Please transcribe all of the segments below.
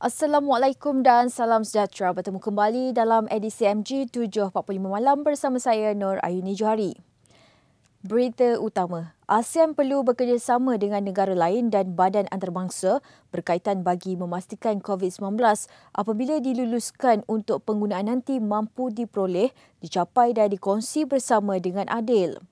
Assalamualaikum dan salam sejahtera. Bertemu kembali dalam edisi MG 7.45 malam bersama saya Nur Ayuni Johari. Berita utama, ASEAN perlu bekerjasama dengan negara lain dan badan antarabangsa berkaitan bagi memastikan COVID-19 apabila diluluskan untuk penggunaan nanti mampu diperoleh, dicapai dan dikongsi bersama dengan adil.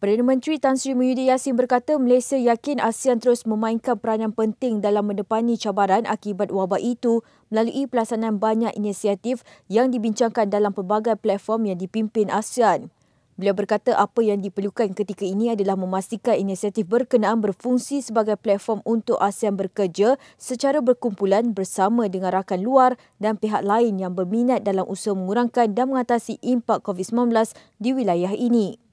Perdana Menteri Tan Sri Muhyiddin Yassin berkata Malaysia yakin ASEAN terus memainkan peranan penting dalam menepani cabaran akibat wabak itu melalui pelaksanaan banyak inisiatif yang dibincangkan dalam pelbagai platform yang dipimpin ASEAN. Beliau berkata apa yang diperlukan ketika ini adalah memastikan inisiatif berkenaan berfungsi sebagai platform untuk ASEAN bekerja secara berkumpulan bersama dengan rakan luar dan pihak lain yang berminat dalam usaha mengurangkan dan mengatasi impak COVID-19 di wilayah ini.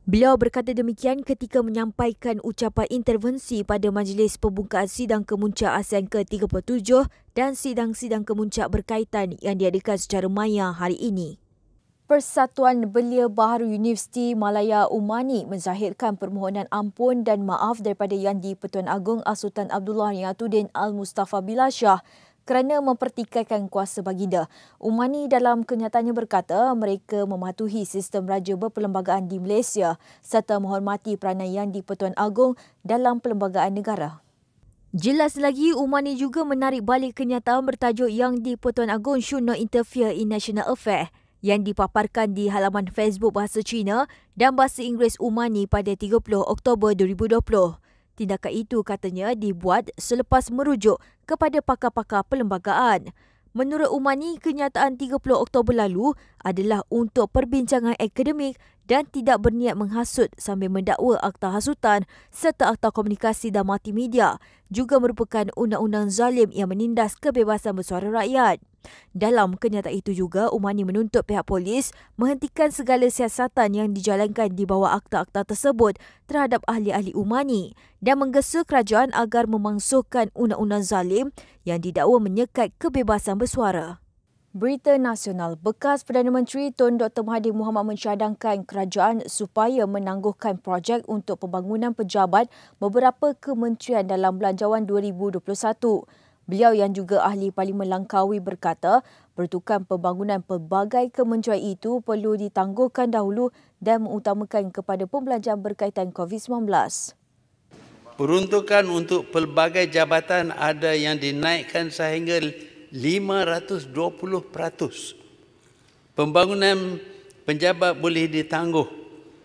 Beliau berkata demikian ketika menyampaikan ucapan intervensi pada majlis pembukaan sidang kemuncak ASEAN ke-37 dan sidang-sidang kemuncak berkaitan yang diadakan secara maya hari ini. Persatuan Belia Baharu Universiti Malaya Umani menzahirkan permohonan ampun dan maaf daripada Yang di-Pertuan Agong As-Sultan Abdullah Ni'atuddin Al-Mustafa Billah Shah kerana mempertikaikan kuasa baginda. Umani dalam kenyataannya berkata mereka mematuhi sistem raja berperlembagaan di Malaysia serta menghormati peranan Yang di-Pertuan Agong dalam perlembagaan negara. Jelas lagi, Umani juga menarik balik kenyataan bertajuk Yang di-Pertuan Agong should not interfere in national affairs yang dipaparkan di halaman Facebook bahasa Cina dan bahasa Inggeris Umani pada 30 Oktober 2020. Tindakan itu katanya dibuat selepas merujuk kepada pakar-pakar perlembagaan. Menurut Umani, kenyataan 30 Oktober lalu adalah untuk perbincangan akademik dan tidak berniat menghasut sambil mendakwa Akta Hasutan serta Akta Komunikasi dan Multimedia juga merupakan undang-undang zalim yang menindas kebebasan bersuara rakyat. Dalam kenyataan itu juga, Umani menuntut pihak polis menghentikan segala siasatan yang dijalankan di bawah akta-akta tersebut terhadap ahli-ahli Umani dan menggesa kerajaan agar memangsuhkan undang-undang zalim yang didakwa menyekat kebebasan bersuara. Berita nasional, bekas Perdana Menteri Tun Dr. Mahathir Mohamad mencadangkan kerajaan supaya menangguhkan projek untuk pembangunan pejabat beberapa kementerian dalam Belanjawan 2021. Beliau yang juga ahli Parlimen Langkawi berkata pertukan pembangunan pelbagai kementerian itu perlu ditangguhkan dahulu dan mengutamakan kepada pembelanjaan berkaitan COVID-19. Peruntukan untuk pelbagai jabatan ada yang dinaikkan sehingga 520%. Pembangunan penjabat boleh ditangguh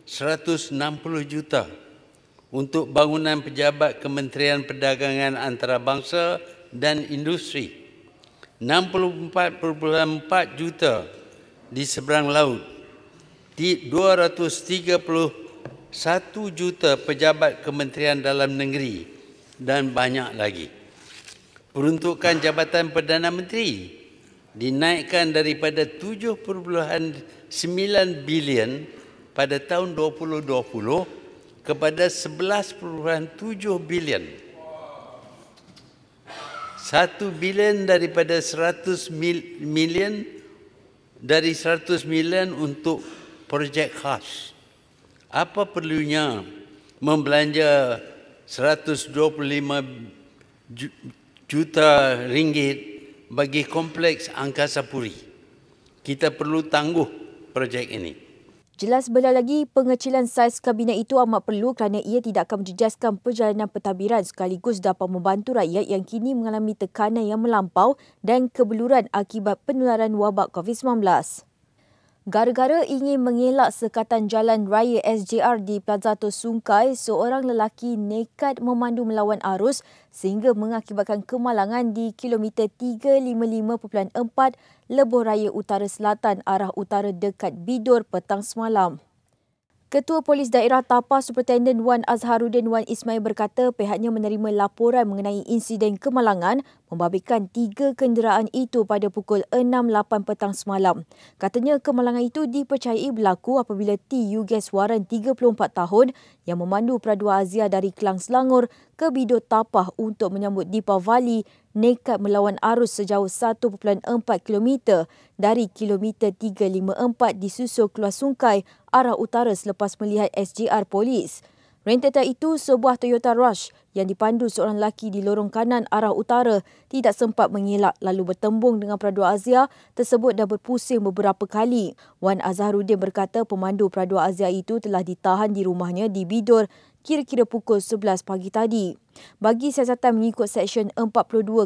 160 juta untuk bangunan pejabat Kementerian Perdagangan Antarabangsa dan Industri, 64.4 juta di seberang laut, 231 juta pejabat Kementerian Dalam Negeri dan banyak lagi. Peruntukan Jabatan Perdana Menteri dinaikkan daripada 7.9 bilion pada tahun 2020 kepada 11.7 bilion. 1 bilion daripada 100 million dari 100 million untuk projek khas. Apa perlunya membelanja 125 juta ringgit bagi kompleks Angkasa Puri? Kita perlu tangguh projek ini. Jelas beliau lagi, pengecilan saiz kabinet itu amat perlu kerana ia tidak akan menjejaskan perjalanan pentadbiran sekaligus dapat membantu rakyat yang kini mengalami tekanan yang melampau dan kebeluran akibat penularan wabak COVID-19. Gara-gara ingin mengelak sekatan jalan raya SJR di Plaza Sungkai, seorang lelaki nekat memandu melawan arus sehingga mengakibatkan kemalangan di kilometer 355.4 Lebuh Raya Utara Selatan arah utara dekat Bidur petang semalam. Ketua Polis Daerah Tapa Superintendent Wan Azharuddin Wan Ismail berkata pihaknya menerima laporan mengenai insiden kemalangan membabitkan 3 kenderaan itu pada pukul 6.08 petang semalam. Katanya kemalangan itu dipercayai berlaku apabila T. Yuges Waran 34 tahun yang memandu Pradua Azia dari Kelang Selangor ke Bidur Tapah untuk menyambut Deepavali nekat melawan arus sejauh 1.4 km dari kilometer 354 di Susul Keluar Sungkai arah utara selepas melihat SJR polis. Rentetan itu, sebuah Toyota Rush yang dipandu seorang lelaki di lorong kanan arah utara tidak sempat mengelak lalu bertembung dengan Peradua Azia tersebut dan berpusing beberapa kali. Wan Azharuddin berkata pemandu Peradua Azia itu telah ditahan di rumahnya di Bidur kira-kira pukul 11 pagi tadi. Bagi siasatan mengikut Seksyen 42-1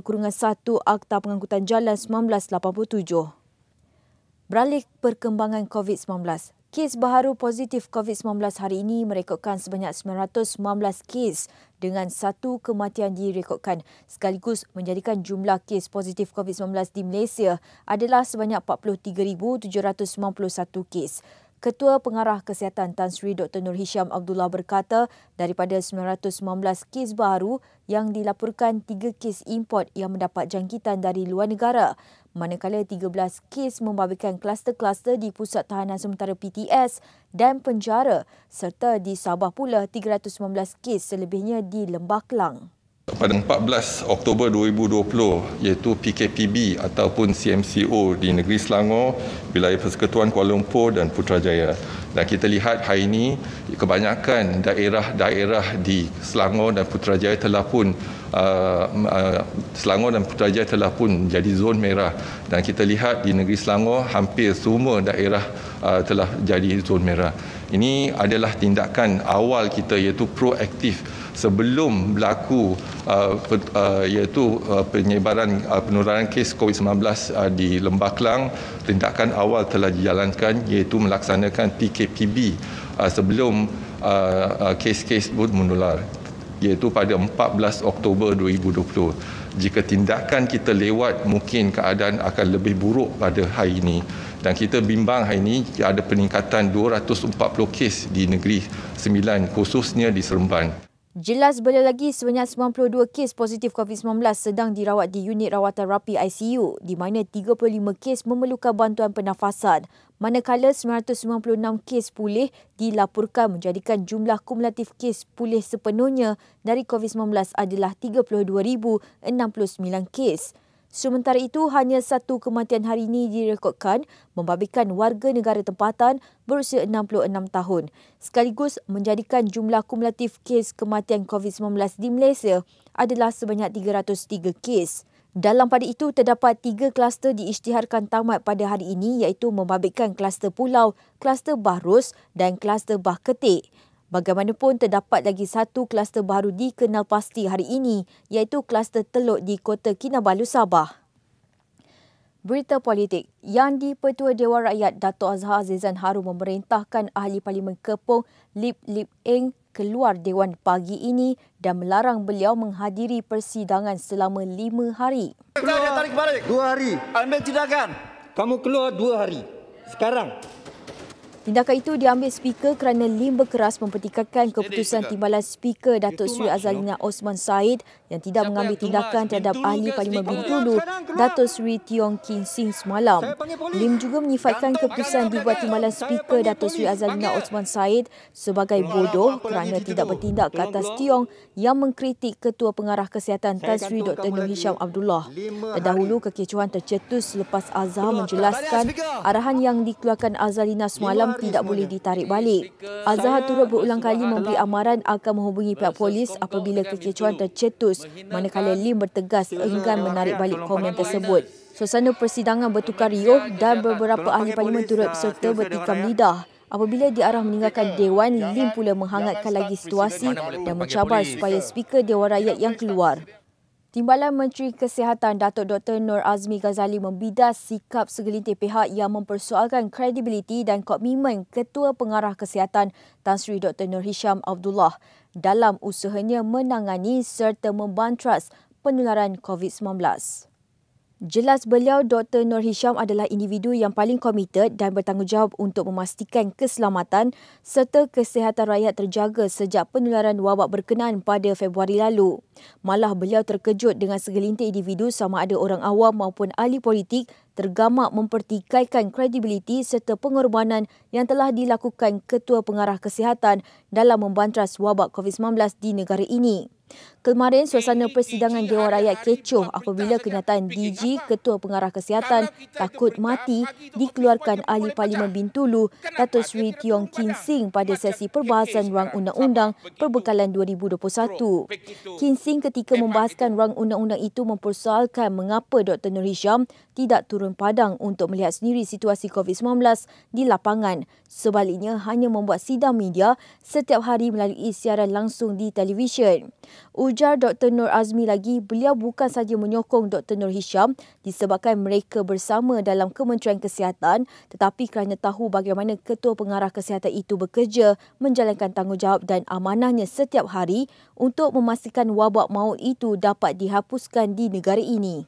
Akta Pengangkutan Jalan 1987. Beralih perkembangan COVID-19. Kes baharu positif COVID-19 hari ini merekodkan sebanyak 919 kes dengan satu kematian direkodkan sekaligus menjadikan jumlah kes positif COVID-19 di Malaysia adalah sebanyak 43,791 kes. Ketua Pengarah Kesihatan Tan Sri Dr. Nur Hisham Abdullah berkata daripada 919 kes baru yang dilaporkan 3 kes import yang mendapat jangkitan dari luar negara, manakala 13 kes membabitkan kluster-kluster di Pusat Tahanan Sementara PTS dan penjara serta di Sabah pula 319 kes selebihnya di Lembah Kelang. Pada 14 Oktober 2020 iaitu PKPB ataupun CMCO di negeri Selangor, Wilayah Persekutuan Kuala Lumpur dan Putrajaya. Dan kita lihat hari ini kebanyakan daerah-daerah di Selangor dan Putrajaya telah pun menjadi zon merah. Dan kita lihat di negeri Selangor hampir semua daerah telah jadi zon merah. Ini adalah tindakan awal kita iaitu proaktif sebelum berlaku penularan kes COVID-19 di Lembah Kelang. Tindakan awal telah dijalankan iaitu melaksanakan PKPB sebelum kes-kes menular iaitu pada 14 Oktober 2020. Jika tindakan kita lewat, mungkin keadaan akan lebih buruk pada hari ini. Dan kita bimbang hari ini ada peningkatan 240 kes di Negeri Sembilan, khususnya di Seremban. Jelas beliau lagi sebanyak 92 kes positif COVID-19 sedang dirawat di unit rawatan rapi ICU di mana 35 kes memerlukan bantuan pernafasan, manakala 996 kes pulih dilaporkan menjadikan jumlah kumulatif kes pulih sepenuhnya dari COVID-19 adalah 32,069 kes. Sementara itu, hanya satu kematian hari ini direkodkan membabitkan warga negara tempatan berusia 66 tahun, sekaligus menjadikan jumlah kumulatif kes kematian COVID-19 di Malaysia adalah sebanyak 303 kes. Dalam pada itu, terdapat 3 kluster diisytiharkan tamat pada hari ini iaitu membabitkan kluster Pulau, kluster Bahrus dan kluster Bah Ketik. Bagaimanapun, terdapat lagi satu kluster baru dikenal pasti hari ini iaitu kluster Teluk di Kota Kinabalu, Sabah. Berita politik. Yang di-Pertua Dewan Rakyat Dato' Azhar Azizan Harun memerintahkan Ahli Parlimen Kepong Lip Eng keluar Dewan pagi ini dan melarang beliau menghadiri persidangan selama 5 hari. Keluar, tarik balik. 2 hari. Ambil tindakan. Kamu keluar 2 hari. Sekarang. Tindakan itu diambil Speaker kerana Lim berkeras mempertikaikan keputusan Timbalan Speaker Datuk Seri Azalina Osman Said yang tidak mengambil tindakan terhadap Ahli Parlimen Bintulu Datuk Seri Tiong Kin Sing semalam. Lim juga menyifatkan keputusan dibuat Timbalan Speaker Datuk Seri Azalina Osman Said sebagai bodoh kerana tidak bertindak ke atas Tiong yang mengkritik Ketua Pengarah Kesihatan Tan Sri Dr. Nur Hisham Abdullah. Terdahulu kekecohan tercetus selepas Azhar menjelaskan arahan yang dikeluarkan Azalina semalam tidak boleh ditarik balik. Azhar turut berulang kali memberi amaran akan menghubungi pihak polis apabila kekecohan tercetus, manakala Lim bertegas enggan menarik balik komen tersebut. Suasana persidangan bertukar riuh dan beberapa ahli parlimen turut berserta bertikam lidah. Apabila diarah meninggalkan Dewan, Lim pula menghangatkan lagi situasi dan mencabar supaya Speaker Dewan Rakyat yang keluar. Timbalan Menteri Kesihatan Datuk Dr. Nur Azmi Ghazali membidas sikap segelintir pihak yang mempersoalkan kredibiliti dan komitmen Ketua Pengarah Kesihatan Tan Sri Dr. Nur Hisham Abdullah dalam usahanya menangani serta membantras penularan COVID-19. Jelas beliau Dr. Nur Hisham adalah individu yang paling komited dan bertanggungjawab untuk memastikan keselamatan serta kesihatan rakyat terjaga sejak penularan wabak berkenaan pada Februari lalu. Malah beliau terkejut dengan segelintir individu sama ada orang awam maupun ahli politik tergamak mempertikaikan kredibiliti serta pengorbanan yang telah dilakukan Ketua Pengarah Kesihatan dalam membantras wabak COVID-19 di negara ini. Kemarin, suasana persidangan Dewan Rakyat kecoh apabila kenyataan DG, Ketua Pengarah Kesihatan, takut mati dikeluarkan Ahli Parlimen Bintulu, Datuk Seri Tiong Kin Sing pada sesi perbahasan Rang Undang-Undang Perbekalan 2021. Kin Sing ketika membahaskan Rang Undang-Undang itu mempersoalkan mengapa Dr. Nur Hisham tidak turun padang untuk melihat sendiri situasi COVID-19 di lapangan. Sebaliknya, hanya membuat sidang media setiap hari melalui siaran langsung di televisyen. Ujar Dr. Nur Azmi lagi, beliau bukan sahaja menyokong Dr. Nur Hisham disebabkan mereka bersama dalam Kementerian Kesihatan, tetapi kerana tahu bagaimana Ketua Pengarah Kesihatan itu bekerja menjalankan tanggungjawab dan amanahnya setiap hari untuk memastikan wabak maut itu dapat dihapuskan di negara ini.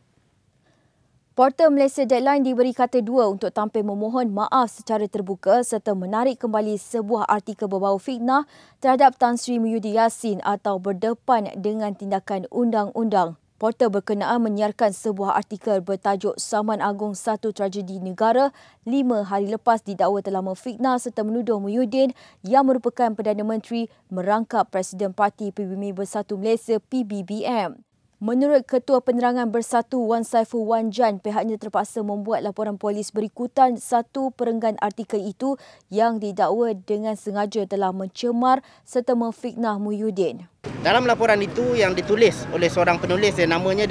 Portal Malaysia Deadline diberi kata dua untuk tampil memohon maaf secara terbuka serta menarik kembali sebuah artikel berbau fitnah terhadap Tan Sri Muhyiddin Yassin atau berdepan dengan tindakan undang-undang. Portal berkenaan menyiarkan sebuah artikel bertajuk Saman Agung Satu Tragedi Negara 5 hari lepas didakwa telah memfitnah serta menuduh Muhyiddin yang merupakan Perdana Menteri merangkap Presiden Parti PBB Bersatu Malaysia PBBM. Menurut Ketua Penerangan Bersatu Wan Saiful Wan Jan, pihaknya terpaksa membuat laporan polis berikutan satu perenggan artikel itu yang didakwa dengan sengaja telah mencemar serta memfitnah Muhyiddin. Dalam laporan itu yang ditulis oleh seorang penulis, namanya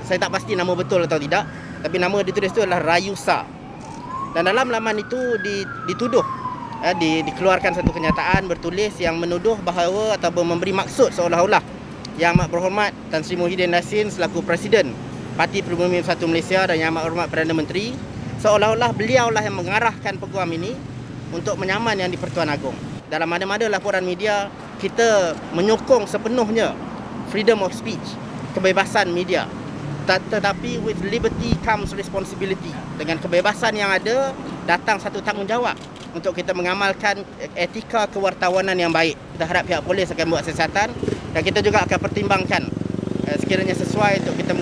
saya tak pasti nama betul atau tidak, tapi nama ditulis itu adalah Rayusa. Dan dalam laman itu dituduh, dikeluarkan satu kenyataan bertulis yang menuduh bahawa atau memberi maksud seolah-olah Yang Amat Berhormat Tan Sri Muhyiddin Yassin selaku Presiden Parti Pribumi Bersatu Malaysia dan Yang Amat Berhormat Perdana Menteri, seolah-olah beliaulah yang mengarahkan peguam ini untuk menyaman yang di Pertuan Agong. Dalam mana-mana laporan media, kita menyokong sepenuhnya freedom of speech, kebebasan media. Tetapi with liberty comes responsibility. Dengan kebebasan yang ada, datang satu tanggungjawab untuk kita mengamalkan etika kewartawanan yang baik. Kita harap pihak polis akan buat siasatan dan kita juga akan pertimbangkan sekiranya sesuai untuk kita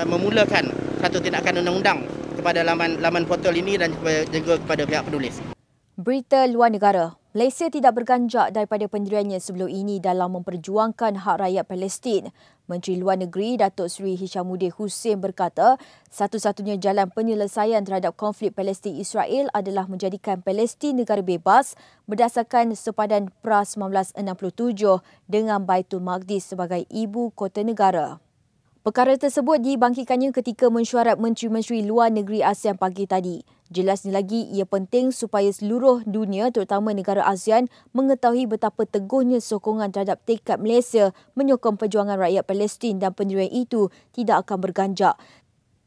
memulakan satu tindakan undang-undang kepada laman portal ini dan juga kepada pihak penulis. Berita luar negara. Malaysia tidak berganjak daripada pendiriannya sebelum ini dalam memperjuangkan hak rakyat Palestin. Menteri Luar Negeri Datuk Seri Hishamuddin Hussein berkata, satu-satunya jalan penyelesaian terhadap konflik Palestin-Israel adalah menjadikan Palestin negara bebas berdasarkan sepadan PRA 1967 dengan Baitul Maqdis sebagai ibu kota negara. Perkara tersebut dibangkitkannya ketika mesyuarat Menteri-Menteri Luar Negeri ASEAN pagi tadi. Jelasnya lagi, ia penting supaya seluruh dunia terutama negara ASEAN mengetahui betapa teguhnya sokongan terhadap tekad Malaysia menyokong perjuangan rakyat Palestin dan pendirian itu tidak akan berganjak.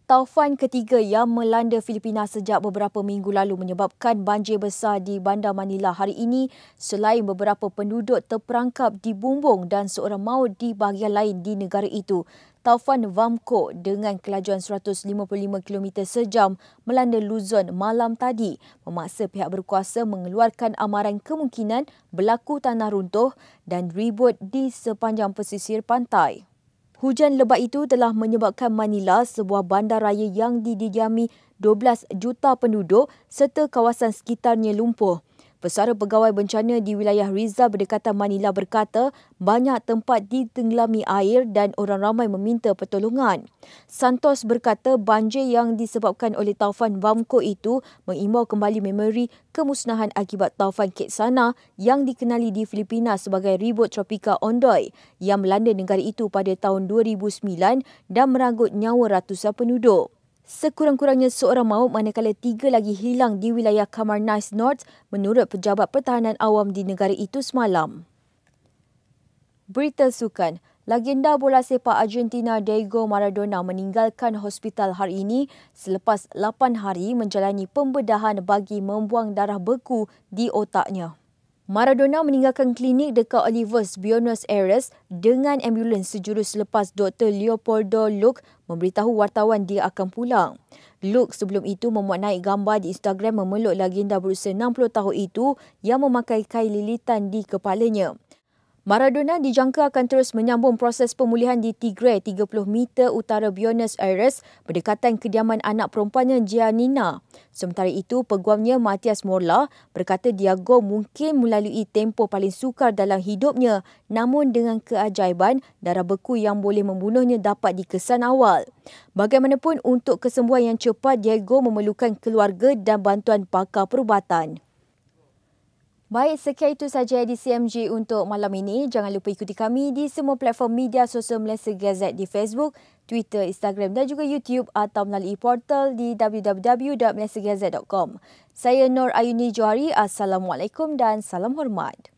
Taufan ketiga yang melanda Filipina sejak beberapa minggu lalu menyebabkan banjir besar di Bandar Manila hari ini selain beberapa penduduk terperangkap di bumbung dan seorang maut di bahagian lain di negara itu. Taufan Vamco dengan kelajuan 155 km sejam melanda Luzon malam tadi memaksa pihak berkuasa mengeluarkan amaran kemungkinan berlaku tanah runtuh dan ribut di sepanjang pesisir pantai. Hujan lebat itu telah menyebabkan Manila, sebuah bandar raya yang didiami 12 juta penduduk serta kawasan sekitarnya lumpuh. Pesara Pegawai Bencana di wilayah Rizal berdekatan Manila berkata banyak tempat ditenggelami air dan orang ramai meminta pertolongan. Santos berkata banjir yang disebabkan oleh taufan Vamco itu mengimbau kembali memori kemusnahan akibat taufan Ketsana yang dikenali di Filipina sebagai ribut tropika Ondoy yang melanda negara itu pada tahun 2009 dan meranggut nyawa ratusan penduduk. Sekurang-kurangnya seorang maut manakala 3 lagi hilang di wilayah Camarines North menurut Pejabat Pertahanan Awam di negara itu semalam. Berita sukan. Legenda bola sepak Argentina Diego Maradona meninggalkan hospital hari ini selepas 8 hari menjalani pembedahan bagi membuang darah beku di otaknya. Maradona meninggalkan klinik dekat Olivos, Buenos Aires dengan ambulans sejurus selepas Dr. Leopoldo Luque memberitahu wartawan dia akan pulang. Luque sebelum itu memuat naik gambar di Instagram memeluk legenda berusia 60 tahun itu yang memakai kain lilitan di kepalanya. Maradona dijangka akan terus menyambung proses pemulihan di Tigray 30 meter utara Buenos Aires berdekatan kediaman anak perempuannya Giannina. Sementara itu, peguamnya Matias Morla berkata Diago mungkin melalui tempoh paling sukar dalam hidupnya, namun dengan keajaiban, darah beku yang boleh membunuhnya dapat dikesan awal. Bagaimanapun, untuk kesembuhan yang cepat, Diago memerlukan keluarga dan bantuan pakar perubatan. Baik, sekian itu saja edisi MG untuk malam ini. Jangan lupa ikuti kami di semua platform media sosial Malaysia Gazette di Facebook, Twitter, Instagram dan juga YouTube atau melalui portal di www.malaysiagazette.com. Saya Nur Ayuni Johari. Assalamualaikum dan salam hormat.